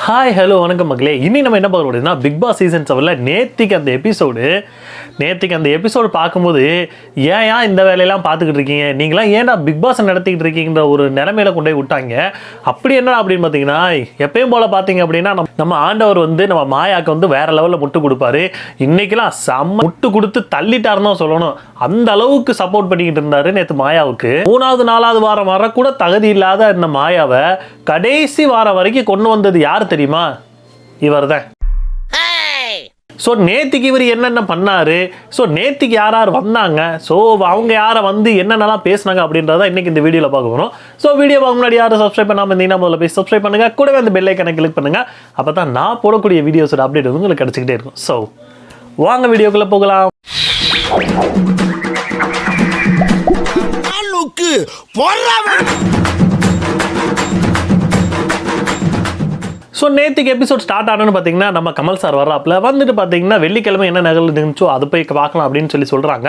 Hi hello வணக்கம் மக்களே. இன்னி நம்ம என்ன பார்க்க முடியுதுன்னா பிக் பாஸ் சீசன் 7ல் நேற்றுக்கு அந்த எபிசோடு பார்க்கும்போது ஏன் இந்த வேலையெல்லாம் பார்த்துக்கிட்டு இருக்கீங்க, நீங்களாம் ஏன்டா பிக் பாஸை நடத்திக்கிட்டு இருக்கீங்கிற ஒரு நிலைமையில கொண்டு போய் விட்டாங்க. அப்படி என்ன அப்படின்னு பார்த்தீங்கன்னா, எப்பயும் போல் பார்த்தீங்க அப்படின்னா நம்ம ஆண்டவர் வந்து நம்ம மாயாவுக்கு வந்து வேற லெவலில் முட்டு கொடுப்பாரு. இன்னைக்கெல்லாம் செம்ம முட்டு கொடுத்து தள்ளிட்டாருன்னு தான் சொல்லணும். அந்த அளவுக்கு சப்போர்ட் பண்ணிக்கிட்டு இருந்தாரு நேற்று மாயாவுக்கு. 3வது 4வது வாரம் வர கூட தகுதி இல்லாத இந்த மாயாவை கடைசி வாரம் வரைக்கும் கொண்டு வந்தது யார் தெரியுமா? இவர் தான். ஸோ நேத்திக்கு இவர் என்னென்ன பண்ணாரு, ஸோ நேத்திக்கு யார் வந்தாங்க, ஸோ அவங்க யாரை வந்து என்னென்னலாம் பேசினாங்க அப்படின்றத இன்னைக்கு இந்த வீடியோவில் பார்க்க போகிறோம். ஸோ வீடியோ பார்க்க முன்னாடி யாரும் சப்ஸ்கிரைப் பண்ணாமல் இருந்தீங்கன்னா முதல்ல போய் சப்ஸ்கிரைப் பண்ணுங்க, கூடவே அந்த பெல் ஐக்கனை கிளிக் பண்ணுங்க. அப்போ தான் நான் போடக்கூடிய வீடியோஸோட அப்டேட் வந்து உங்களுக்கு கிடச்சிக்கிட்டே இருக்கும். ஸோ வாங்க வீடியோக்குள்ளே போகலாம். ஸோ நேற்றுக்கு எபிசோட் ஸ்டார்ட் ஆனோன்னு பார்த்தீங்கன்னா நம்ம கமல் சார் வர்றாப்புல வந்துட்டு பார்த்தீங்கன்னா வெள்ளிக்கிழமை என்ன நிகழ்ந்துச்சோ அதை போய் பார்க்கலாம் அப்படின்னு சொல்கிறாங்க.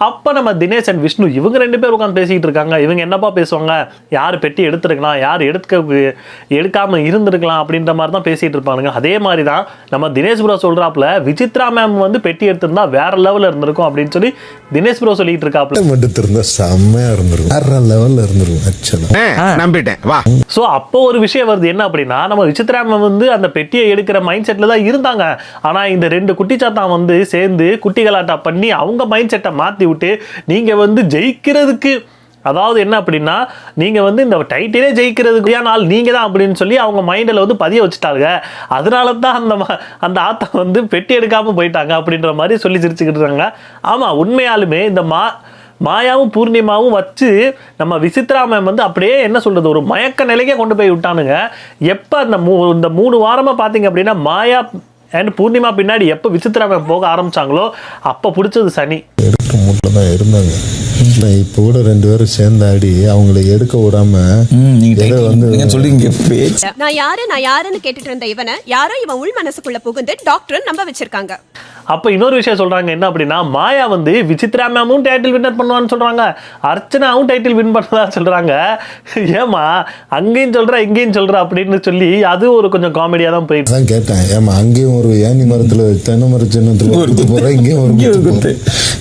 அப்போ நம்ம தினேஷ் அண்ட் விஷ்ணு இவங்க 2 பேர் உட்காந்து பேசிக்கிட்டு இருக்காங்க. இவங்க என்னப்பா பேசுவாங்க, யார் பெட்டி எடுத்துருக்கலாம், யார் எடுக்காமல் இருந்திருக்கலாம் அப்படின்ற மாதிரி தான் பேசிகிட்டு இருப்பானுங்க. அதே மாதிரி தான் நம்ம தினேஷ் ப்ரோ சொல்கிறாப்புல விசித்ரா மேம் வந்து பெட்டி எடுத்திருந்தா வேற லெவலில் இருந்திருக்கும் அப்படின்னு சொல்லி தினேஷ் ப்ரோ சொல்லிட்டு இருக்காப்புல. ஸோ அப்போ ஒரு விஷயம் வருது என்ன அப்படின்னா, நம்ம விசித்ரா வந்து அந்த பெட்டியை எடுக்கிற மைண்ட் செட்ல தான் இருந்தாங்க. ஆனா இந்த 2 குட்டிச்சாத்தான் வந்து சேர்ந்து குட்டிகளாட்டா பண்ணி அவங்க மைண்ட் செட்டை மாத்தி விட்டு நீங்க வந்து ஜெயிக்கிறதுக்கு, அதாவது என்ன அப்படின்னா நீங்க வந்து இந்த டைட்டிலே ஜெயிக்கிறதுக்கு நாள் நீங்க தான் அப்படின்னு சொல்லி அவங்க மைண்டில் வந்து பதிய வச்சுட்டாங்க. அதனால தான் அந்த ஆத்தா வந்து பெட்டி எடுக்காம போயிட்டாங்க அப்படின்ற மாதிரி சொல்லி சிரிச்சுக்கிட்டு இருக்காங்க. ஆமா, உண்மையாலுமே இந்த மாயாவும் பூர்ணிமாவும் வச்சு நம்ம விசித்ரா மேம் வந்து அப்படியே என்ன சொல்கிறது ஒரு மயக்க நிலைக்கே கொண்டு போய் விட்டானுங்க. எப்போ இந்த 3 வாரமாக பார்த்தீங்க அப்படின்னா மாயா அண்ட் பூர்ணிமா பின்னாடி எப்போ விசித்ரா மேம் போக ஆரம்பிச்சாங்களோ அப்போ பிடிச்சது சனி. எடுக்க மூட்டில் தான் இருந்தாங்க. இப்போ கூட 2 பேரும் சேர்ந்தாடி அவங்கள எடுக்க விடாம நான் யாருன்னு கேட்டுட்டு இருந்த இவனை யாரோ இவன் உள் மனசுக்குள்ள புகுந்து டாக்டர் நம்ப வச்சிருக்காங்க. அப்போ இன்னொரு விஷயம் சொல்றாங்க என்ன அப்படின்னா, மாயா வந்து விசித்ரா மேமும் டைட்டில் வின்னர் பண்ணுவான்னு சொல்றாங்க, அர்ச்சனாவும் டைட்டில் வின் பண்ணதா சொல்றாங்க. ஏமா அங்கேயும் சொல்ற இங்கேயும் சொல்ற அப்படின்னு சொல்லி அது ஒரு கொஞ்சம் காமெடியா தான் போயிட்டு தான் கேட்டேன். ஏமா அங்கேயும் ஒரு ஏனி மரத்துல தென்னை மர சின்னத்துல போற, இங்கேயும் ஒரு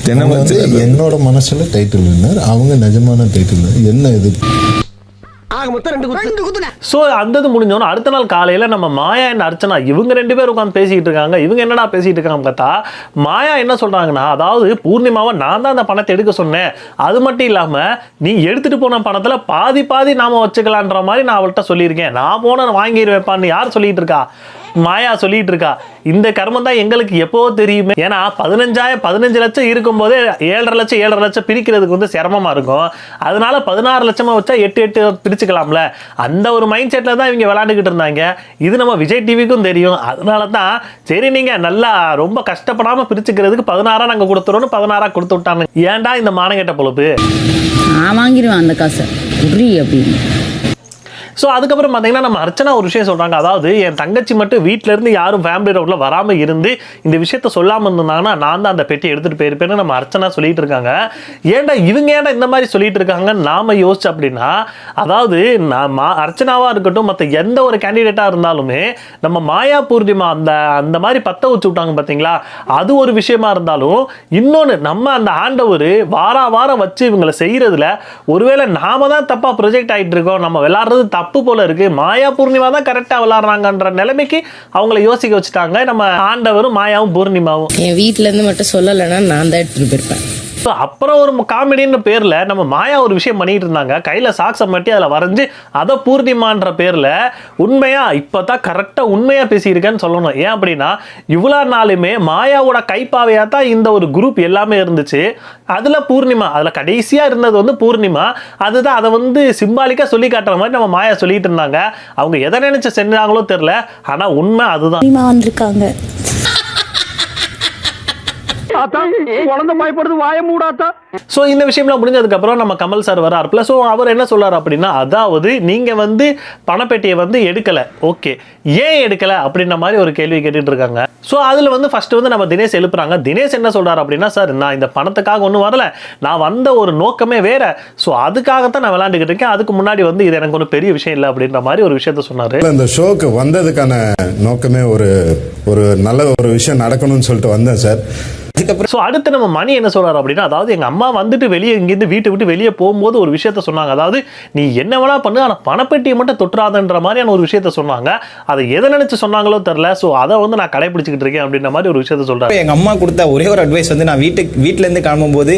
தென்னை மரத்துல என்னோட மனசுல டைட்டில் வின்னர், அவங்க நிஜமான டைட்டில் என்ன இது. ஸோ அந்த முடிஞ்சோன்னா அடுத்த நாள் காலையில் நம்ம மாயா அண்ட் அர்ச்சனா இவங்க 2 பேர் உட்காந்து பேசிக்கிட்டு இருக்காங்க. இவங்க என்னடா பேசிகிட்டு இருக்காங்க பார்த்தா, மாயா என்ன சொல்கிறாங்கன்னா, அதாவது பூர்ணிமாவை நான் தான் அந்த பணத்தை எடுக்க சொன்னேன், அது மட்டும் இல்லாமல் நீ எடுத்துகிட்டு போன பணத்தில் பாதி நாம் வச்சுக்கலான்ற மாதிரி நான் அவள்கிட்ட சொல்லியிருக்கேன், நான் போன வாங்கிடுவேப்பான்னு யார் சொல்லிகிட்டு இருக்கா? மாயா சொல்லிட்டு இருக்கா. இந்த கர்மம் தான் எங்களுக்கு எப்போ தெரியுமே. ஏன்னா 15 லட்சம் இருக்கும்போதே 7.5 லட்சம் பிரிக்கிறதுக்கு வந்து சிரமமா இருக்கும். அதனால 16 லட்சமா வச்சா 8 பிரிச்சுக்கலாம்ல, அந்த ஒரு மைண்ட் செட்ல தான் இவங்க விளையாண்டுக்கிட்டு இருந்தாங்க. இது நம்ம விஜய் டிவிக்கும் தெரியும். அதனால தான் சரி நீங்க நல்லா ரொம்ப கஷ்டப்படாம பிரிச்சுக்கிறதுக்கு 16 நாங்க கொடுத்துறோம்னு 16 கொடுத்து விட்டாங்க. ஏன்டா இந்த மானங்கெட்ட பொழப்பு? நான் வாங்கிடுவேன் அந்த காசை அப்படின்னு. ஸோ அதுக்கப்புறம் பார்த்தீங்கன்னா நம்ம அர்ச்சனா ஒரு விஷயம் சொல்கிறாங்க, அதாவது என் தங்கச்சி மட்டும் வீட்டிலேருந்து யாரும் ஃபேமிலி ரவுண்டில் வராமல் இருந்து இந்த விஷயத்த சொல்லாமல் இருந்தாங்கன்னா நான் தான் அந்த பெட்டி எடுத்துகிட்டு போயிருப்பேன்னு நம்ம அர்ச்சனா சொல்லிட்டு இருக்காங்க. இவங்க ஏன்டா இந்த மாதிரி சொல்லிட்டு இருக்காங்கன்னு நாம் யோசிச்சு அப்படின்னா, அதாவது அர்ச்சனாவாக இருக்கட்டும் மற்ற எந்த ஒரு கேண்டிடேட்டாக இருந்தாலுமே நம்ம மாயா பூர்ணிமா அந்த மாதிரி பற்ற வச்சு விட்டாங்க பார்த்தீங்களா, அது ஒரு விஷயமா இருந்தாலும் இன்னொன்று நம்ம அந்த ஆண்டவர் வாரம் வச்சு இவங்களை செய்கிறதுல ஒருவேளை நாம தான் தப்பாக ப்ரொஜெக்ட் ஆகிட்டு இருக்கோம், நம்ம விளாட்றது தப்பு போல இருக்கு, மாயா பூர்ணிமா தான் கரெக்டா விளையாடுறாங்கன்ற நிலைமைக்கு அவங்கள யோசிக்க வச்சுட்டாங்க நம்ம ஆண்டவரும் மாயாவும் பூர்ணிமாவும். என் வீட்டுல இருந்து மட்டும் சொல்லலைன்னா நான் தான் எடுத்துட்டு போயிருப்பேன். அப்புறம் ஒரு காமெடின்னு பேர்ல நம்ம மாயா ஒரு விஷயம் பண்ணிட்டு இருந்தாங்க, கையில சாக்ஸை மட்டி அதில் வரைஞ்சு அதை பூர்ணிமான்ற பேர்ல உண்மையா இப்பதான் கரெக்டா உண்மையா பேசியிருக்கேன்னு சொல்லணும். ஏன் அப்படின்னா இவ்வளோ நாளுமே மாயாவோட கைப்பாவையா தான் இந்த ஒரு குரூப் எல்லாமே இருந்துச்சு. அதுல பூர்ணிமா அதுல கடைசியா இருந்தது வந்து பூர்ணிமா, அதுதான் அதை வந்து சிம்பாலிக்கா சொல்லி காட்டுற மாதிரி நம்ம மாயா சொல்லிட்டு இருந்தாங்க. அவங்க எதை நினைச்சு செஞ்சாங்களோ தெரியல, ஆனா உண்மை அதுதான். வந்திருக்காங்க குழந்தை பயப்படுது வாய மூடாத்தா. ஸோ இந்த விஷயம்லாம் முடிஞ்சதுக்கப்புறம் நம்ம கமல் சார் வராருல. ஸோ அவர் என்ன சொல்றாரு அப்படின்னா, அதாவது நீங்க வந்து பணப்பெட்டியை வந்து எடுக்கல, ஓகே, ஏன் எடுக்கல அப்படின்ற மாதிரி ஒரு கேள்வி கேட்டுட்டு இருக்காங்க. ஸோ அதில் வந்து ஃபர்ஸ்ட் வந்து நம்ம தினேஷ் எழுப்புறாங்க. தினேஷ் என்ன சொல்றாரு அப்படின்னா, சார் நான் இந்த பணத்துக்காக ஒன்றும் வரல, நான் வந்த ஒரு நோக்கமே வேற, ஸோ அதுக்காகத்தான் நான் விளையாண்டுக்கிட்டு இருக்கேன், அதுக்கு முன்னாடி வந்து இது எனக்கு ஒரு பெரிய விஷயம் இல்லை அப்படின்ற மாதிரி ஒரு விஷயத்த சொன்னாரு. இந்த ஷோக்கு வந்ததுக்கான நோக்கமே ஒரு நல்ல ஒரு விஷயம் நடக்கணும்னு சொல்லிட்டு வந்தேன் சார். ஸோ அடுத்து நம்ம மணி என்ன சொல்றாரு அப்படின்னா, அதாவது எங்க அம்மா வந்துட்டு வெளியே இங்கேருந்து வீட்டை விட்டு வெளியே போகும்போது ஒரு விஷயத்த சொன்னாங்க. அதாவது நீ என்ன வேணா பண்ணு, ஆனால் பணப்பெட்டியை மட்டும் தொட்டுறாதன்ற மாதிரியான ஒரு விஷயத்த சொன்னாங்க. அதை எதை நினைச்சு சொன்னாங்களோ தெரியல. ஸோ அதை வந்து நான் கடைபிடிச்சிக்கிட்டு இருக்கேன் அப்படின்ற மாதிரி ஒரு விஷயத்த சொல்றாரு. எங்க அம்மா கொடுத்த ஒரே ஒரு அட்வைஸ் வந்து, நான் வீட்டுல இருந்து கிளம்பும்போது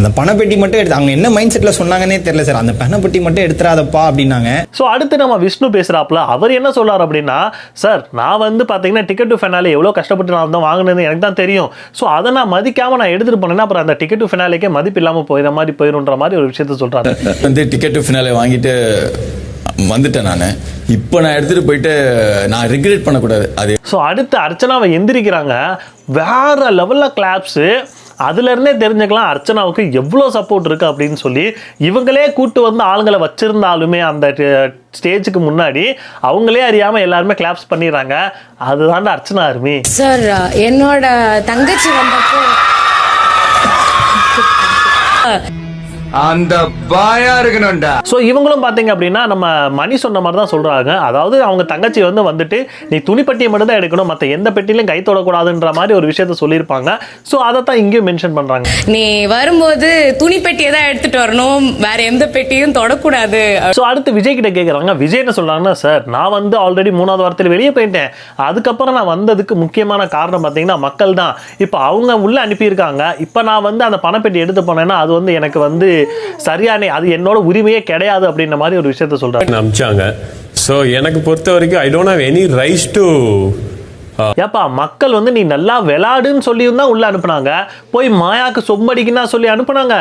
அந்த பணப்பெட்டி மட்டும் எடுத்து, அவங்க என்ன மைண்ட் செட்ல சொன்னாங்கன்னே தெரியல சார், அந்த பணப்பெட்டி மட்டும் எடுத்துறாதப்பா அப்படின்னாங்க. ஸோ அடுத்து நம்ம விஷ்ணு பேசுறாப்ல. அவர் என்ன சொல்றாரு அப்படின்னா, சார் நான் வந்து பாத்தீங்கன்னா டிக்கெட் டு ஃபைனாலே எவ்வளோ கஷ்டப்பட்டு நான் தான் வாங்கினது எனக்கு தான் தெரியும். ஸோ அதை நான் மதிக்காம நான் எடுத்துட்டு போனேன்னா அப்புறம் அந்த டிக்கெட் டு ஃபினாலேக்கே மதிப்பு இல்லாம போயிற மாதிரி போயிருன்ற மாதிரி ஒரு விஷயத்த சொல்றாரு. வந்து டிக்கெட் டு ஃபினாலே வாங்கிட்டு வந்துட்டேன் நான். இப்போ நான் எடுத்துட்டு போயிட்டு நான் ரிக்ரெட் பண்ணக்கூடாது அது. ஸோ அடுத்து அர்ச்சனாவை எந்திரிக்கிறாங்க, வேற லெவல்ல கிளாப்ஸு. அதுல இருந்தே தெரிஞ்சுக்கலாம் அர்ச்சனாவுக்கு எவ்வளோ சப்போர்ட் இருக்கு அப்படின்னு சொல்லி. இவங்களே கூட்டு வந்து ஆளுங்களை வச்சிருந்தாலுமே அந்த ஸ்டேஜுக்கு முன்னாடி அவங்களே அறியாம எல்லாருமே கிளாப்ஸ் பண்ணிடுறாங்க. அதுதான் அர்ச்சனா ஆர்மி. சார் என்னோட தங்கச்சி வந்தப்போ அந்த பாயா இருக்கணும்டா. ஸோ இவங்களும் பார்த்தீங்க அப்படின்னா நம்ம மணி சொன்ன மாதிரி தான் சொல்றாங்க. அதாவது அவங்க தங்கச்சி வந்துட்டு நீ துணிப்பட்டியை மட்டும் தான் எடுக்கணும், மற்ற எந்த பெட்டியிலும் கை தொடக்கூடாதுன்ற மாதிரி ஒரு விஷயத்த சொல்லியிருப்பாங்க. ஸோ அதை தான் இங்கேயும் மென்ஷன் பண்றாங்க. நீ வரும்போது துணி பெட்டியை தான் எடுத்துட்டு வரணும், வேற எந்த பெட்டியும் தொடக்கூடாது. ஸோ அடுத்து விஜய் கிட்ட கேட்குறாங்க. விஜய் என்ன சொல்றாங்கன்னா, சார் நான் வந்து ஆல்ரெடி 3வது வாரத்தில் வெளியே போயிட்டேன், அதுக்கப்புறம் நான் வந்ததுக்கு முக்கியமான காரணம் பார்த்தீங்கன்னா மக்கள் தான். இப்போ அவங்க உள்ள அனுப்பியிருக்காங்க, இப்போ நான் வந்து அந்த பணப்பெட்டி எடுத்து போனேன்னா அது வந்து எனக்கு வந்து சரியானே, அது என்னோட உரிமையே கிடையாது அப்படின்ற மாதிரி ஒரு விஷயத்த சொல்றாங்க. அனுப்பிச்சாங்க. ஸோ எனக்கு பொறுத்த வரைக்கும் I don't have any rights to. ஏப்பா மக்கள் வந்து நீ நல்லா விளையாடுன்னு சொல்லியும் தான் உள்ள அனுப்புனாங்க, போய் மாயாக்கு சொம்படிக்குன்னா சொல்லி அனுப்புனாங்க.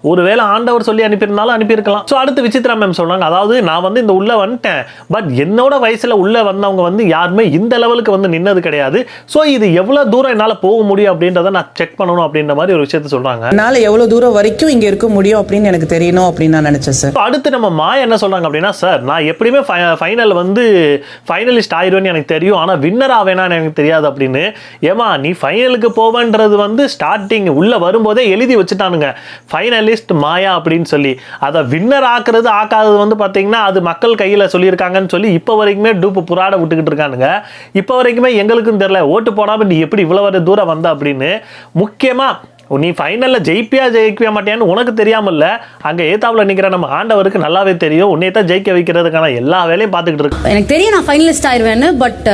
ஒருவேளை ஆண்டவர் சொல்லி அனுப்பியிருந்தாலும் அனுப்பியிருக்கலாம். ஸோ அடுத்து விசித்ரா மேம் சொல்றாங்க, அதாவது நான் வந்து இந்த உள்ள வந்துட்டேன், பட் என்னோட வயசுல உள்ள வந்தவங்க வந்து யாருமே இந்த லெவலுக்கு வந்து நின்னது கிடையாது. ஸோ இது எவ்வளவு தூரம் என்னால் போக முடியும் அப்படின்றத நான் செக் பண்ணணும் அப்படின்ற மாதிரி ஒரு விஷயத்த சொல்றாங்க. என்னால் எவ்வளவு தூரம் வரைக்கும் இங்க இருக்க முடியும் அப்படின்னு எனக்கு தெரியணும் அப்படின்னு நான் நினைச்சேன் சார். அடுத்து நம்ம மாயா என்ன சொல்றாங்க அப்படின்னா, சார் நான் எப்படியுமே ஃபைனல் வந்து ஃபைனலிஸ்ட் ஆயிடுவேன்னு எனக்கு தெரியும், ஆனால் வின்னர் ஆவேனான்னு எனக்கு தெரியாது அப்படின்னு. ஏமா நீ ஃபைனலுக்கு போவேன்றது வந்து ஸ்டார்டிங் உள்ள வரும்போதே எழுதி வச்சுட்டானுங்க, ஃபைனலிஸ்ட் மாயா அப்படின்னு சொல்லி. அதை வின்னர் ஆக்காதது வந்து பார்த்தீங்கன்னா அது மக்கள் கையில் சொல்லியிருக்காங்கன்னு சொல்லி இப்போ வரைக்குமே டூப்பு புராட விட்டுக்கிட்டு இருக்கானுங்க. இப்போ வரைக்குமே எங்களுக்கும் தெரியல ஓட்டு போடாமல் நீ எப்படி இவ்வளவு தூரம் வந்த அப்படின்னு. முக்கியமாக நீ ஃபைனலில் ஜெயிக்கவே மாட்டியான்னு உனக்கு தெரியாமல்ல, அங்கே ஏத்தாவில் நிற்கிற நம்ம ஆண்டவருக்கு நல்லாவே தெரியும், உன்னை தான் ஜெயிக்க வைக்கிறதுக்கான எல்லா வேலையும் பார்த்துக்கிட்டு இருக்கு. எனக்கு தெரியும் நான் ஃபைனலிஸ்ட் ஆயிடுவேன்னு, பட்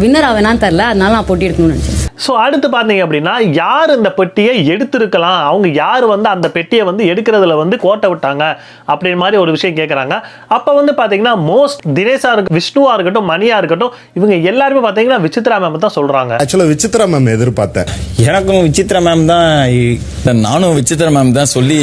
வின்னர் ஆவேனான்னு தெரியல, அதனால நான் போட்டி எடுக்கணும்னு நினச்சேன். ஸோ அடுத்து பார்த்தீங்க அப்படின்னா யார் இந்த பெட்டியை எடுத்திருக்கலாம், அவங்க யார் வந்து அந்த பெட்டியை வந்து எடுக்கிறதுல வந்து கோட்டை விட்டாங்க அப்படின்ற மாதிரி ஒரு விஷயம் கேட்குறாங்க. அப்போ வந்து பார்த்தீங்கன்னா மோஸ்ட் தினேஷா இருக்கட்டும், விஷ்ணுவா இருக்கட்டும், மணியா இருக்கட்டும், இவங்க எல்லாருமே பார்த்தீங்கன்னா விசித்ரா மேம் தான் சொல்றாங்க. ஆக்சுவலாக விசித்ரா மேம் எதிர்பார்த்தேன். எனக்கும் விசித்ரா மேம் தான், நானும் விசித்ரா மேம் தான் சொல்லி.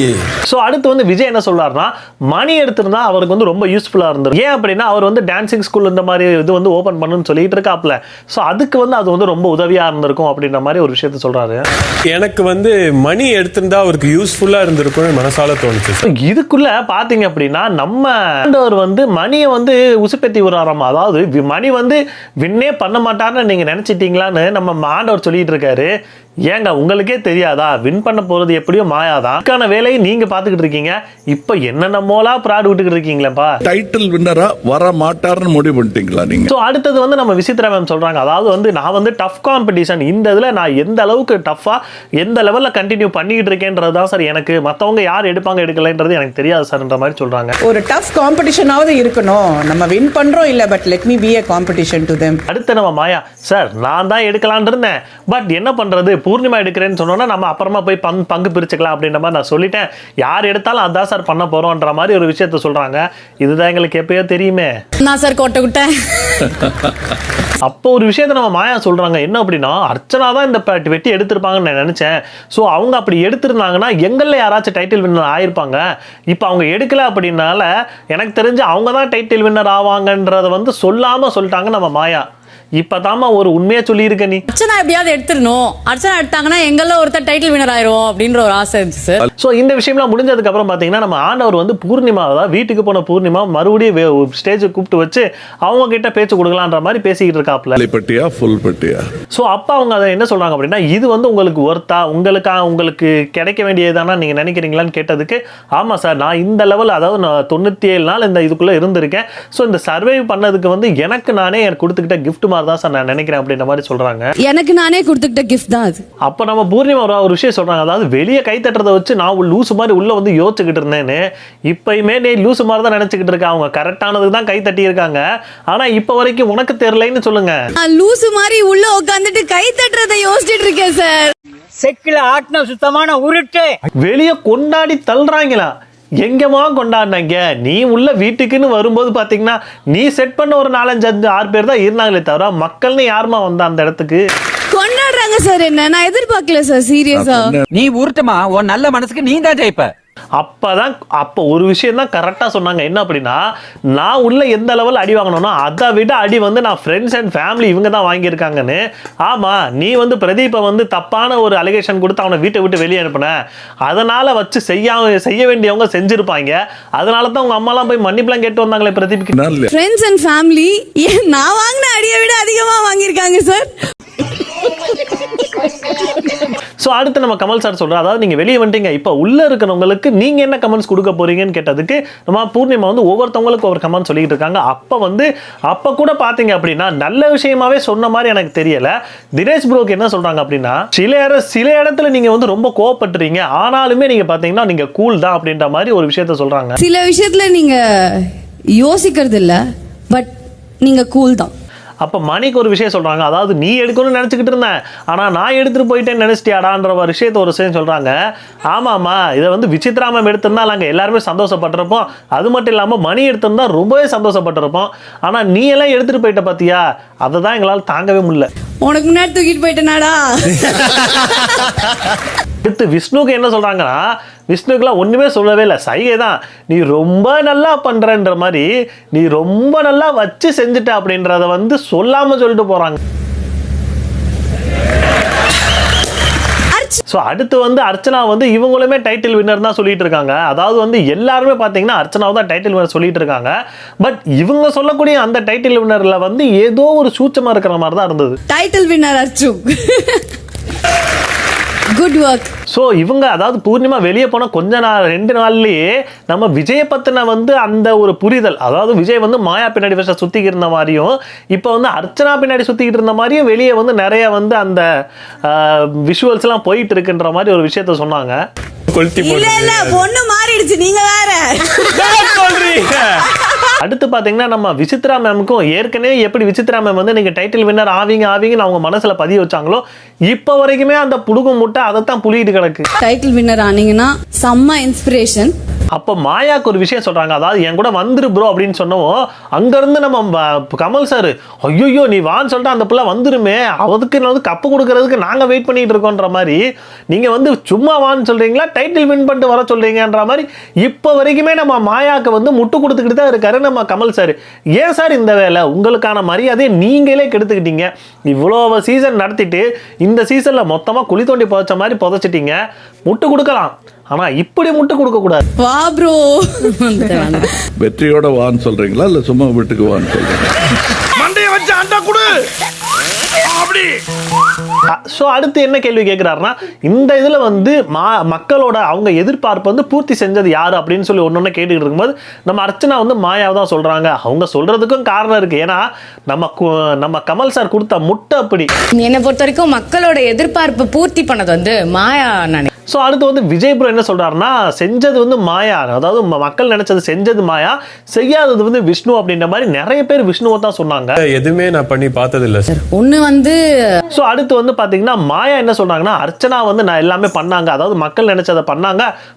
ஸோ அடுத்து வந்து விஜய் என்ன சொல்றாருன்னா, மணி எடுத்திருந்தா அவருக்கு வந்து ரொம்ப யூஸ்ஃபுல்லாக இருந்தது. ஏன் அப்படின்னா அவர் வந்து டான்சிங் ஸ்கூல் இந்த மாதிரி இது வந்து ஓப்பன் பண்ணுன்னு சொல்லிட்டு இருக்காப்ல. ஸோ அதுக்கு வந்து அது வந்து ரொம்ப உதவியாக இருந்திருக்கும் அப்படின்ற மாதிரி ஒரு விஷயத்த சொல்றாரு. எனக்கு வந்து மணி எடுத்திருந்தா அவருக்கு யூஸ்ஃபுல்லா இருந்திருக்கும்னு மனசால தோணுச்சு. இதுக்குள்ள பாத்தீங்க அப்படின்னா நம்ம ஆண்டவர் வந்து மணியை வந்து உசுப்பேத்தி விடுறாராமா. அதாவது மணி வந்து வின்னே பண்ண மாட்டார்னு நீங்க நினைச்சிட்டீங்களான்னு நம்ம ஆண்டவர் சொல்லிட்டு இருக்காரு. ஏங்க உங்களுக்கே தெரியாதா வின் பண்ண போறது எப்படியோ மாயாதான். அதுக்கான வேலையை நீங்க பாத்துக்கிட்டு இருக்கீங்க, இப்ப என்னென்னமோலா ப்ராட் விட்டுக்கிட்டு இருக்கீங்களேப்பா. டைட்டில் வின்னரா வர மாட்டார்னு முடிவு பண்ணிட்டீங்களா நீங்க? ஸோ அடுத்தது வந்து நம்ம விசித்ரா மேம் சொல்றாங்க, அதாவது வந்து நான் வந்து டஃப் காம்படிஷன், இந்த இதுல நான் எந்த அளவுக்கு டஃபா எந்த லெவல்ல கண்டினியூ பண்ணிக்கிட்டு இருக்கேன்றது தான் சார் எனக்கு, மற்றவங்க யார் எடுப்பாங்க எடுக்கலைன்றது எனக்கு தெரியாது சார்ன்ற மாதிரி சொல்றாங்க. ஒரு டஃப் காம்படிஷனாவது இருக்கணும், நம்ம வின் பண்றோம் இல்ல, but let me be a competition to them. அடுத்து நம்ம மாயா, சார் நான் தான் எடுக்கலான் இருந்தேன், பட் என்ன பண்றது பூர்ணிமா எடுக்கிறேன்னு சொன்னோன்னா நம்ம அப்புறமா போய் பங்கு பிரிச்சுக்கலாம் அப்படின்ற மாதிரி நான் சொல்லிட்டேன், யார் எடுத்தாலும் அதான் சார் பண்ண போறோம்ன்ற மாதிரி ஒரு விஷயத்த சொல்றாங்க. இதுதான் எங்களுக்கு எப்பயோ தெரியுமே. நான் சார் கோட்டை விட்டேன். அப்போ ஒரு விஷயத்த நம்ம மாயா சொல்றாங்க, என்ன அப்படின்னா அர்ச்சனா தான் இந்த வெட்டி எடுத்திருப்பாங்கன்னு நான் நினைச்சேன். ஸோ அவங்க அப்படி எடுத்திருந்தாங்கன்னா எங்களில் யாராச்சும் டைட்டில் வின்னர் ஆயிருப்பாங்க. இப்போ அவங்க எடுக்கல அப்படின்னால எனக்கு தெரிஞ்சு அவங்க தான் டைட்டில் வின்னர் ஆவாங்கன்றத வந்து சொல்லாம சொல்லிட்டாங்க நம்ம மாயா. இப்பதாம்மா ஒரு உண்மையா சொல்லியிருக்க நீ. அர்ச்சனா எப்படியாவது எடுத்துடணும், அர்ச்சனா எடுத்தாங்கன்னா எங்கள ஒருத்தர் டைட்டில் வினர் ஆயிரும் அப்படின்ற ஒரு ஆசை இருந்துச்சு சார். ஸோ இந்த விஷயம்லாம் முடிஞ்சதுக்கு அப்புறம் பார்த்தீங்கன்னா நம்ம ஆண்டவர் வந்து பூர்ணிமா, அதாவது வீட்டுக்கு போன பூர்ணிமா மறுபடியும் ஸ்டேஜுக்கு கூப்பிட்டு வச்சு அவங்க கிட்ட பேச்சு கொடுக்கலான்ற மாதிரி பேசிக்கிட்டு இருக்காப்ல. பட்டியா ஃபுல் பட்டியா. ஸோ அப்போ அவங்க அதை என்ன சொல்றாங்க அப்படின்னா, இது வந்து உங்களுக்கு ஒர்த்தா, உங்களுக்கு கிடைக்க வேண்டியதானா நீங்க நினைக்கிறீங்களான்னு கேட்டதுக்கு, ஆமா சார் நான் இந்த லெவல், அதாவது நான் 97 நாள் இந்த இதுக்குள்ள இருந்திருக்கேன். ஸோ இந்த சர்வை பண்ணதுக்கு வந்து எனக்கு நானே கொடுத்துக்கிட்ட கிஃப்ட் மாதிரி தான் சார் நான் நினைக்கிறேன் அப்படின்ற மாதிரி சொல்றாங்க. எனக்கு நானே கொடுத்துக்கிட்ட கிஃப்ட் தான் அது. அப்போ நம்ம பூர்ணிமா ஒரு விஷயம் சொல்றாங்க, அதாவது வெளியே கை தட்டுறதை வச்சு நான் லூசு மாதிரி உள்ள வந்து யோசிச்சுக்கிட்டு இருந்தேன்னு, இப்பயுமே நீ லூசு மாதிரி தான் நினைச்சுக்கிட்டு இருக்க. அவங்க கரெக்டானதுக்கு தான் கை தட்டி இருக்காங்க. ஆனா இப்ப வரைக்கும் உனக்கு தெரியலன்னு சொல்லுங்க. நான் லூசு மாதிரி உள்ள உட்காந்துட்டு கை தட்டுறதை யோசிச்சுட்டு இருக்கேன் சார். செக்கில ஆட்டின சுத்தமான உருட்டு வெளியே கொண்டாடி தள்ளுறாங்களா? எங்கம்மா கொண்டாடினாங்க? நீ உள்ள வீட்டுக்குன்னு வரும்போது பாத்தீங்கன்னா நீ செட் பண்ண ஒரு 4-5-6 பேர் தான் இருந்தாங்களே தவிர மக்கள்னு யாருமா வந்தா அந்த இடத்துக்கு? கொண்டாடுறாங்க சார். என்ன நான் எதிர்பார்க்கல சார், சீரியஸா. நீ உருட்டுமா, உன் நல்ல மனசுக்கு நீ தான் ஜெயிப்ப. அப்போ ஒரு விஷயம் தான் கரெக்டாக சொன்னாங்க. என்ன அப்படின்னா, நான் உள்ள எந்த லெவல் அடி வாங்கணும்னா அதை விட அடி வந்து நான் ஃப்ரெண்ட்ஸ் அண்ட் ஃபேமிலி இவங்க தான் வாங்கியிருக்காங்கன்னு. ஆமாம், நீ வந்து பிரதீப்பை வந்து தப்பான ஒரு அலிகேஷன் கொடுத்து அவனை வீட்டை விட்டு வெளியே அனுப்பின, அதனால் வச்சு செய்ய வேண்டியவங்க செஞ்சுருப்பாங்க. அதனால தான் உங்கள் அம்மாலாம் போய் மன்னிப்புலாம் கேட்டு வந்தாங்களே பிரதீப்க்கு. ஃப்ரெண்ட்ஸ் அண்ட் ஃபேமிலி நான் வாங்கின அடியை விட அதிகமாக வாங்கியிருக்காங்க சார். ஸோ அடுத்து நம்ம கமல் சார் சொல்கிறார், அதாவது நீங்கள் வெளியே வந்துட்டீங்க, இப்போ உள்ளே இருக்கிறவங்களுக்கு நீங்கள் என்ன கமெண்ட்ஸ் கொடுக்க போறீங்கன்னு கேட்டதுக்கு நம்ம பூர்ணிமா வந்து ஒவ்வொருத்தவங்களுக்கு ஒவ்வொரு கமெண்ட் சொல்லிட்டு இருக்காங்க. அப்போ கூட பார்த்தீங்க அப்படின்னா நல்ல விஷயமாவே சொன்ன மாதிரி எனக்கு தெரியல. தினேஷ் ப்ரோக்கு என்ன சொல்கிறாங்க அப்படின்னா, சில இடத்துல நீங்கள் வந்து ரொம்ப கோவப்பட்டுறீங்க, ஆனாலுமே நீங்கள் பார்த்தீங்கன்னா நீங்கள் கூல் தான் அப்படின்ற மாதிரி ஒரு விஷயத்த சொல்கிறாங்க. சில விஷயத்தில் நீங்கள் யோசிக்கிறது இல்லை, பட் நீங்கள் கூல் தான். அப்போ மணிக்கு ஒரு விஷயம் சொல்கிறாங்க, அதாவது நீ எடுக்கணும்னு நினச்சிக்கிட்டு இருந்தேன், ஆனால் நான் எடுத்துகிட்டு போயிட்டேன்னு நினச்சிட்டியாடான்ற ஒரு விஷயத்த ஒரு விஷயம் சொல்கிறாங்க. ஆமாம்மா, இதை வந்து விசித்ரா மேம் எடுத்திருந்தா நாங்கள் எல்லாருமே சந்தோஷப்பட்டிருப்போம். அது மட்டும் இல்லாமல் மணி எடுத்திருந்தா ரொம்பவே சந்தோஷப்பட்டிருப்போம். ஆனால் நீ எல்லாம் எடுத்துகிட்டு போயிட்ட பார்த்தியா, அதை தான் எங்களால் தாங்கவே முடியல. உனக்கு முன்னாடி தூக்கிட்டு போயிட்டேனாடா. அடுத்து விஷ்ணுக்கு என்ன சொல்கிறாங்கன்னா, விஷ்ணுக்குலாம் ஒன்றுமே சொல்லவே இல்லை, சைகை தான். நீ ரொம்ப நல்லா பண்ணுறன்ற மாதிரி, நீ ரொம்ப நல்லா வச்சு செஞ்சுட்ட அப்படின்றத வந்து சொல்லாமல் சொல்லிட்டு போகிறாங்க. ஸோ அடுத்து வந்து அர்ச்சனா வந்து இவங்களுமே டைட்டில் வின்னர் தான் சொல்லிட்டு இருக்காங்க. அதாவது வந்து எல்லாருமே பார்த்தீங்கன்னா அர்ச்சனாவை தான் டைட்டில் வின்னர் சொல்லிட்டு இருக்காங்க. பட் இவங்க சொல்லக்கூடிய அந்த டைட்டில் வின்னர்ல வந்து ஏதோ ஒரு சூச்சமாக இருக்கிற மாதிரி தான் இருந்தது. Title winner Archu. Good work. So இவங்க, அதாவது பூர்ணிமா வெளியே போன கொஞ்ச நாள் 2 நாள்லயே நம்ம விஜயை பற்றின வந்து அந்த ஒரு புரிதல், அதாவது விஜய் வந்து மாயா பின்னாடி ஃபர்ஸ்ட் சுற்றிக்கிட்டு இருந்த மாதிரியும் இப்போ வந்து அர்ச்சனா பின்னாடி சுற்றிக்கிட்டு இருந்த மாதிரியும் வெளியே வந்து நிறைய வந்து அந்த விஷுவல்ஸ்லாம் போயிட்டு இருக்குன்ற மாதிரி ஒரு விஷயத்த சொன்னாங்க. இல்ல பொண்ணு மாறிடுச்சு, நீங்க வேற சொல்றீங்க. அடுத்து பார்த்தீங்கன்னா நம்ம விசித்ரா மேமுக்கும் ஏற்கனவே எப்படி விசித்ரா மேம் வந்து நீங்கள் டைட்டில் வின்னர் ஆவீங்கன்னு அவங்க மனசில் பதிய வச்சாங்களோ, இப்போ வரைக்குமே அந்த புடுகும் முட்டை அதைத்தான் புளியிட்டு கிடக்கு. டைட்டில் வின்னர் ஆனீங்கன்னா செம்ம இன்ஸ்பிரேஷன். அப்போ மாயாக்கு ஒரு விஷயம் சொல்கிறாங்க, அதாவது என் கூட வந்துரு ப்ரோ அப்படின்னு சொன்னோம். அங்கேருந்து நம்ம கமல் சார், ஐயோ நீ வான்னு சொல்லிட்டு அந்த பிள்ளை வந்துருமே, அதுக்கு வந்து கப்பு கொடுக்கறதுக்கு நாங்கள் வெயிட் பண்ணிட்டு இருக்கோன்ற மாதிரி, நீங்கள் வந்து சும்மா வான்னு சொல்கிறீங்களா, டைட்டில் வின் பண்ணிட்டு வர சொல்கிறீங்கன்ற மாதிரி இப்போ வரைக்குமே நம்ம மாயாவுக்கு வந்து முட்டு கொடுத்துக்கிட்டு தான் இருக்காரு நம்ம கமல் சார். ஏன் சார் இந்த வேலை? உங்களுக்கான மரியாதையை நீங்களே கெடுத்துக்கிட்டீங்க. இவ்வளோ சீசன் நடத்திட்டு இந்த சீசனில் மொத்தமாக குழி தோண்டி புதைச்ச மாதிரி புதைச்சிட்டீங்க. முட்டு கொடுக்கலாம், ஆனா இப்படி முட்டு கொடுக்க கூடாது. வா ப்ரோ. வெற்றியோட வான்னு சொல்றீங்களா இல்ல சும்மா வீட்டுக்கு வான்னு சொல்றீங்களா? மண்டைய வச்சு அண்டா குடு அப்படி. ஸோ அடுத்து என்ன கேள்வி கேட்குறாருன்னா, இந்த இதில் வந்து மக்களோட அவங்க எதிர்பார்ப்பு வந்து பூர்த்தி செஞ்சது யார் அப்படின்னு சொல்லி ஒன்று கேட்டுக்கிட்டு இருக்கும்போது நம்ம அர்ச்சனா வந்து மாயாவை தான் சொல்கிறாங்க. அவங்க சொல்கிறதுக்கும் காரணம் இருக்குது. ஏன்னா நம்ம கமல் சார் கொடுத்த முட்டை அப்படி. என்னை பொறுத்த வரைக்கும் மக்களோட எதிர்பார்ப்பு பூர்த்தி பண்ணது வந்து மாயா நானே. ஸோ அடுத்து வந்து விஜய் ப்ரோ என்ன சொல்கிறாருன்னா, செஞ்சது வந்து மாயா, அதாவது மக்கள் நினைச்சது செஞ்சது மாயா, செய்யாதது வந்து விஷ்ணு அப்படின்ற மாதிரி நிறைய பேர் விஷ்ணுவை தான் சொன்னாங்க. எதுவுமே நான் பண்ணி பார்த்தது இல்லை சார். ஒன்று வந்து ஸோ அடுத்து வந்து பார்த்தீங்கன்னா மாயா என்ன சொல்கிறாங்கன்னா, அர்ச்சனா வந்து நான் எல்லாமே பண்ணாங்க, அதாவது மக்கள் நினைச்சதை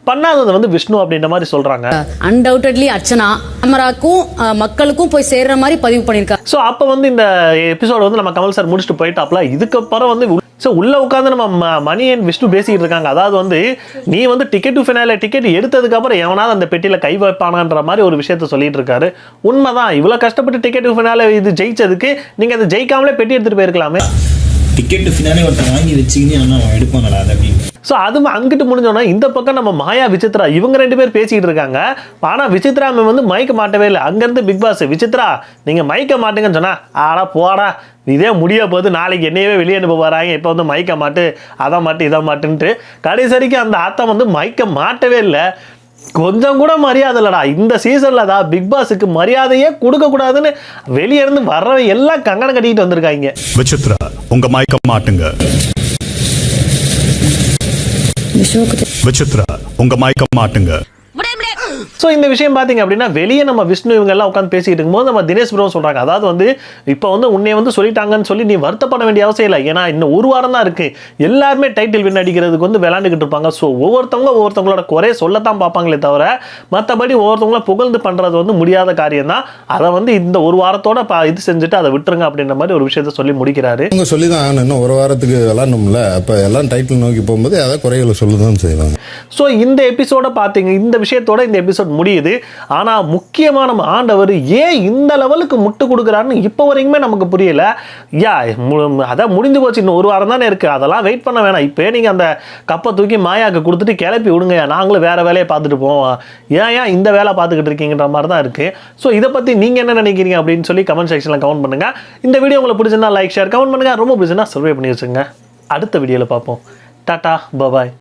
பண்ணாதது வந்து விஷ்ணு அப்படின்ற மாதிரி சொல்கிறாங்க. அன்டவுட்லி அர்ச்சனா கேமராக்கும் மக்களுக்கும் போய் சேர்ற மாதிரி பதிவு பண்ணியிருக்காங்க. ஸோ அப்போ வந்து இந்த எபிசோடு வந்து நம்ம கமல் சார் முடிச்சுட்டு போயிட்டாப்ல. இதுக்கப்புறம் வந்து ஸோ உள்ளே உட்காந்து நம்ம மணி அண்ட் விஷ்ணு பேசிக்கிட்டு இருக்காங்க. அதாவது வந்து நீ வந்து டிக்கெட் டு ஃபினாலே டிக்கெட் எடுத்ததுக்கப்புறம் எவனாவது அந்த பெட்டியில் கை வைப்பானான்ற மாதிரி ஒரு விஷயத்த சொல்லிட்டு இருக்காரு. உண்மைதான், இவ்வளோ கஷ்டப்பட்டு டிக்கெட் டு ஃபினாலே இது ஜெயிச்சதுக்கு நீங்கள் அதை ஜெயிக்காமலே பெட்டி எடுத்துகிட்டு போயிருக்கலாமே. டிக்கெட் ஃபினாலே ஒருத்தன் வாங்கி வச்சுக்கின்னு ஆனால் அவன் எடுப்பானடா அது அப்படின்னு. ஸோ அது அங்கிட்டு முடிஞ்சோன்னா இந்த பக்கம் நம்ம மாயா விசித்ரா இவங்க 2 பேர் பேசிக்கிட்டு இருக்காங்க. ஆனால் விசித்ரா மேம் வந்து மைக்க மாட்டவே இல்லை. அங்கேருந்து பிக் பாஸ் விசித்ரா நீங்கள் மைக்க மாட்டுங்கன்னு சொன்னா ஆடா போடா இதே முடிய போது நாளைக்கு என்னையவே வெளியே அனுப்ப போகிறாங்க, இப்போ வந்து மைக்க மாட்டு அதை மாட்டு இதை மாட்டுன்ட்டு கடைசி அந்த ஆத்தம் வந்து மைக்க மாட்டவே இல்லை. கொஞ்சம் கூட மரியாதை இல்லடா இந்த சீசன்ல தான் பிக் பாஸுக்கு மரியாதையே கொடுக்க கூடாதுன்னு வெளியே இருந்து வர்றவங்க எல்லாம் கங்கணம் கட்டிக்கிட்டு வந்திருக்காங்க. விசித்ரா உங்க மயக்க மாட்டுங்க. விசித்ரா உங்க மயக்க மாட்டுங்க. ஸோ இந்த விஷயம் பார்த்தீங்க அப்படின்னா வெளியே நம்ம விஷ்ணு இவங்க எல்லாம் உட்காந்து பேசிட்டு இருக்கும்போது நம்ம தினேஷ் ப்ரோ சொல்கிறாங்க, அதாவது வந்து இப்போ வந்து உன்னை வந்து சொல்லிட்டாங்கன்னு சொல்லி நீ வருத்தப்பட வேண்டிய அவசியம் இல்லை. ஏன்னா இன்னும் ஒரு வாரம் தான் இருக்குது. எல்லாருமே டைட்டில் வின் அடிக்கிறதுக்கு வந்து விளாண்டுக்கிட்டு இருப்பாங்க. ஸோ ஒவ்வொருத்தவங்களோட குறைய சொல்லத்தான் பார்ப்பாங்களே தவிர மற்றபடி ஒவ்வொருத்தவங்களும் புகழ்ந்து பண்ணுறது வந்து முடியாத காரியம் தான். அதை வந்து இந்த ஒரு வாரத்தோட இது செஞ்சுட்டு அதை விட்டுருங்க அப்படின்ற மாதிரி ஒரு விஷயத்த சொல்லி முடிக்கிறாரு. அவங்க சொல்லி தான் ஆகணும், இன்னும் ஒரு வாரத்துக்கு விளாடணும்ல, அப்போ எல்லாம் டைட்டில் நோக்கி போகும்போது அதை குறைகளை சொல்ல தான் செய்வாங்க. ஸோ இந்த எபிசோட பார்த்தீங்க, இந்த விஷயத்தோட இந்த எபிசோட் முடியுது. ஆனால் முக்கியமாக நம்ம ஆண்டவர் ஏன் இந்த லெவலுக்கு முட்டு கொடுக்குறாருன்னு இப்போ வரைக்குமே நமக்கு புரியல. அதான் முடிஞ்சு போச்சு, இன்னும் ஒரு வாரம் தானே இருக்குது, அதெல்லாம் வெயிட் பண்ண வேணாம். இப்போ நீங்கள் அந்த கப்பை தூக்கி மாயாவுக்கு கொடுத்துட்டு கிளப்பி விடுங்க, நாங்களும் வேறு வேலையை பார்த்துட்டு போவோம், ஏன் இந்த வேலை பார்த்துக்கிட்டு இருக்கீங்கன்ற மாதிரி தான் இருக்குது. ஸோ இதை பற்றி நீங்கள் என்ன நினைக்கிறீங்க அப்படின்னு சொல்லி கமெண்ட் செக்ஷனில் கமெண்ட் பண்ணுங்கள். இந்த வீடியோ உங்களுக்கு பிடிச்சிருந்தா லைக் ஷேர் கமெண்ட் பண்ணுங்கள். ரொம்ப பிடிச்சிருந்தா சர்வே பண்ணி வச்சுங்க. அடுத்த வீடியோவில் பார்ப்போம். டாடா பாய்.